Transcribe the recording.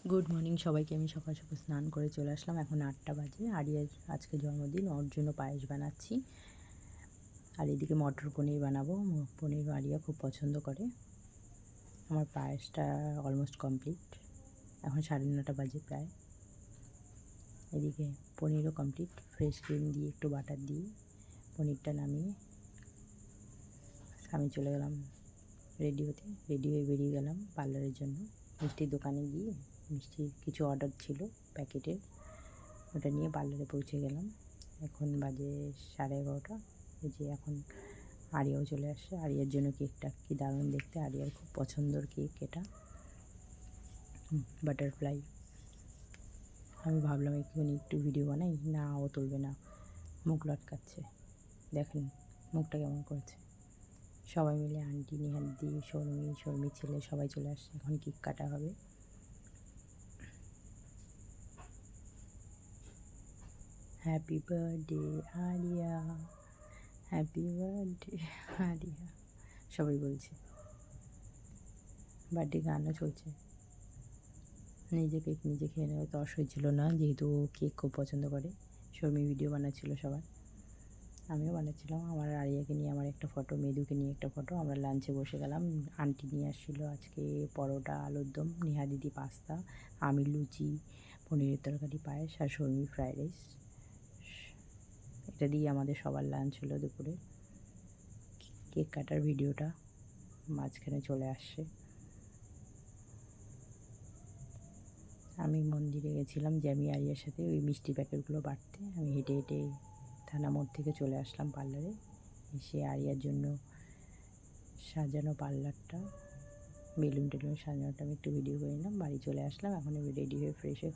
Good morning সবাইকে। আমি সকাল সকাল স্নান করে চলে আসলাম। এখন 8টা বাজে। আরিয়ার আজকে জন্মদিন, ওর জন্য পায়েস বানাচ্ছি। আর এদিকে মটর পনির বানাবো। পনির আরিয়া খুব পছন্দ করে। আমার পায়েসটা অলমোস্ট কমপ্লিট। এখন 9:30 বাজে প্রায়। এদিকে পনিরও কমপ্লিট। ফ্রেশ ক্রিম দিয়ে একটু বাটার দিয়ে পনিরটা নামিয়ে আমি চলে গেলাম রেডি হতে। রেডি হয়ে বেরিয়ে গেলাম পার্লারের জন্য। মিষ্টির দোকানে গিয়ে মিষ্টির কিছু অর্ডার ছিল প্যাকেটের, ওটা নিয়ে পার্লারে পৌঁছে গেলাম। এখন বাজে 11:30। এই যে এখন আরিয়াও চলে আসছে। আরিয়ার জন্য কেকটা কি দারুণ দেখতে, আরিয়ার খুব পছন্দর কেক এটা, বাটারফ্লাই। আমি ভাবলাম এক্ষুনি একটু ভিডিও বানাই, না ও তুলবে না, মুখ লটকাচ্ছে। দেখেন মুখটা কেমন করেছে। সবাই মিলে আন্টি, নিহাদি, শর্মির ছেলে সবাই চলে আসছে। এখন কেক কাটা হবে। Happy birthday Aria, happy birthday Aria, সবাই বলছে। বার্থডে গানও চলছে। নিজে কেক নিজে খেয়ে নেওয়া তো ছিল না, যেহেতু ও কেক খুব পছন্দ করে। শর্মি ভিডিও বানাচ্ছিল সবার, আমিও বানাচ্ছিলাম। আমার আরিয়াকে নিয়ে আমার একটা ফটো, মেদুকে নিয়ে একটা ফটো। আমরা লাঞ্চে বসে গেলাম। আন্টি নিয়ে আসছিলো আজকে পরোটা, আলুর দম, নেহা দিদি পাস্তা, আমি লুচি, পনিরের তরকারি, পায়েস, আর শর্মি ফ্রাইড রাইস। এটা দিয়ে আমাদের সবার লাঞ্চ হলো দুপুরে। কেক কাটার ভিডিওটা মাঝখানে চলে আসছে। আমি মন্দিরে গেছিলাম জ্যামি আরিয়ার সাথে ওই মিষ্টি প্যাকেটগুলো বাটতে। আমি হেঁটে হেঁটে থানা মোড় থেকে চলে আসলাম পার্লারে। এসে আরিয়ার জন্য সাজানো পার্লারটা, বেলুন টেলুন সাজানোটা আমি একটু ভিডিও করে নিলাম। বাড়ি চলে আসলাম। এখন আমি রেডি হয়ে ফ্রেশ হয়ে